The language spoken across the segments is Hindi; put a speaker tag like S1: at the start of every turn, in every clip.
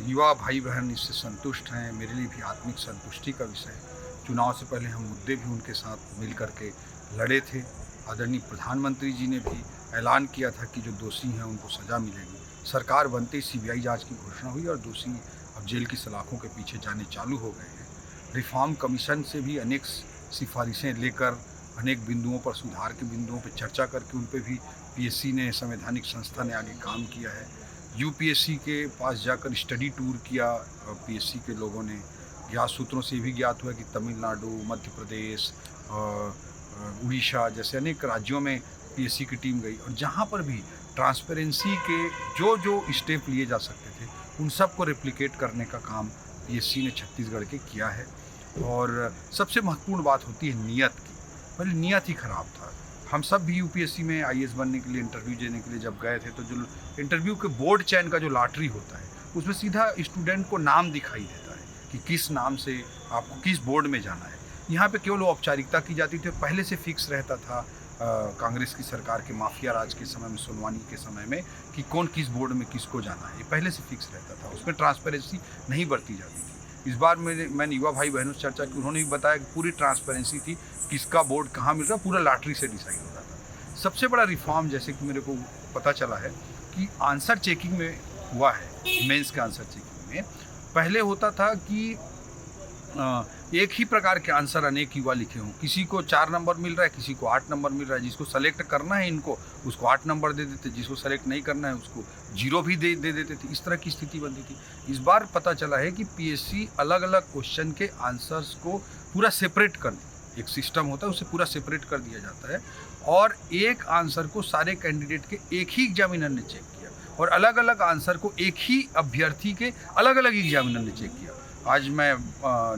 S1: युवा भाई बहन इससे संतुष्ट हैं, मेरे लिए भी आत्मिक संतुष्टि का विषय है। चुनाव से पहले हम मुद्दे भी उनके साथ मिल कर के लड़े थे। आदरणीय प्रधानमंत्री जी ने भी ऐलान किया था कि जो दोषी हैं उनको सज़ा मिलेगी। सरकार बनते ही सीबीआई जांच की घोषणा हुई और दोषी अब जेल की सलाखों के पीछे जाने चालू हो गए हैं। रिफॉर्म कमीशन से भी अनेक सिफारिशें लेकर अनेक बिंदुओं पर, सुधार के बिंदुओं पर चर्चा करके उन पर भी पीएससी ने, संवैधानिक संस्था ने आगे काम किया है। यूपीएससी के पास जाकर स्टडी टूर किया पीएससी के लोगों ने। ज्ञात सूत्रों से भी ज्ञात हुआ कि तमिलनाडु, मध्य प्रदेश, उड़ीसा जैसे अनेक राज्यों में पीएससी की टीम गई और जहाँ पर भी ट्रांसपेरेंसी के जो जो स्टेप लिए जा सकते थे उन सब को रेप्लिकेट करने का काम पीएससी ने छत्तीसगढ़ के किया है। और सबसे महत्वपूर्ण बात होती है नियत की। पहले नियत ही खराब था। हम सब भी यूपीएससी में आईएएस बनने के लिए इंटरव्यू देने के लिए जब गए थे तो जो इंटरव्यू के बोर्ड चयन का जो लॉटरी होता है उसमें सीधा स्टूडेंट को नाम दिखाई देता है कि किस नाम से आपको किस बोर्ड में जाना है। यहाँ पे केवल औपचारिकता की जाती थी। पहले से फिक्स रहता था कांग्रेस की सरकार के माफिया राज के समय में, सोनवानी के समय में, कि कौन किस बोर्ड में किसको जाना है, ये पहले से फिक्स रहता था। उसमें ट्रांसपेरेंसी नहीं बरती जाती थी। इस बार मैंने युवा भाई बहनों से चर्चा की, उन्होंने भी बताया कि पूरी ट्रांसपेरेंसी थी, किसका बोर्ड कहाँ मिल रहा, पूरा लॉटरी से डिसाइड होता था। सबसे बड़ा रिफॉर्म जैसे कि मेरे को पता चला है कि आंसर चेकिंग में हुआ है। मेंस के आंसर चेकिंग में पहले होता था कि एक ही प्रकार के आंसर अनेक युवा लिखे हों। किसी को 4 नंबर मिल रहा है, किसी को 8 नंबर मिल रहा है। जिसको सेलेक्ट करना है इनको, उसको 8 नंबर दे देते, जिसको सेलेक्ट नहीं करना है उसको 0 भी दे देते थे। इस तरह की स्थिति बनती थी। इस बार पता चला है कि पीएससी अलग अलग क्वेश्चन के आंसर्स को पूरा सेपरेट कर, एक सिस्टम होता है उसे पूरा सेपरेट कर दिया जाता है और एक आंसर को सारे कैंडिडेट के एक ही एग्जामिनर ने चेक किया और अलग अलग आंसर को एक ही अभ्यर्थी के अलग अलग एग्जामिनर ने चेक किया। आज मैं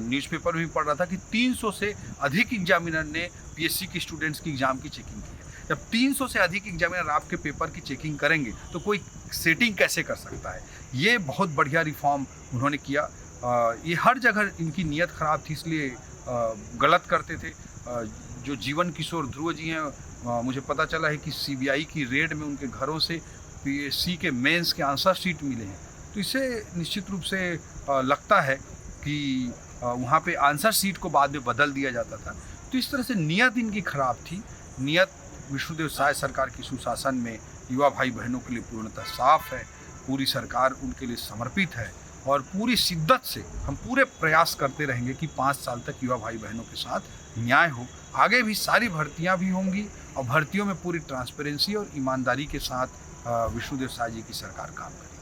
S1: न्यूज़पेपर में भी पढ़ रहा था कि 300 से अधिक एग्जामिनर ने पीएससी की स्टूडेंट्स की एग्ज़ाम की चेकिंग की है। जब 300 से अधिक एग्जामिनर आपके पेपर की चेकिंग करेंगे तो कोई सेटिंग कैसे कर सकता है। ये बहुत बढ़िया रिफॉर्म उन्होंने किया। ये हर जगह इनकी नीयत ख़राब थी, इसलिए गलत करते थे। जो जीवन किशोर ध्रुव जी हैं, मुझे पता चला है कि सीबीआई की रेड में उनके घरों से पीएससी के मेंस के आंसर शीट मिले हैं। तो इससे निश्चित रूप से लगता है कि वहाँ पे आंसर शीट को बाद में बदल दिया जाता था। तो इस तरह से नियत इनकी खराब थी। नियत विष्णुदेव साय सरकार की सुशासन में युवा भाई बहनों के लिए पूर्णतः साफ है। पूरी सरकार उनके लिए समर्पित है और पूरी शिद्दत से हम पूरे प्रयास करते रहेंगे कि 5 साल तक युवा भाई बहनों के साथ न्याय हो। आगे भी सारी भर्तियाँ भी होंगी और भर्तियों में पूरी ट्रांसपेरेंसी और ईमानदारी के साथ विष्णुदेव साय जी की सरकार काम करेगी।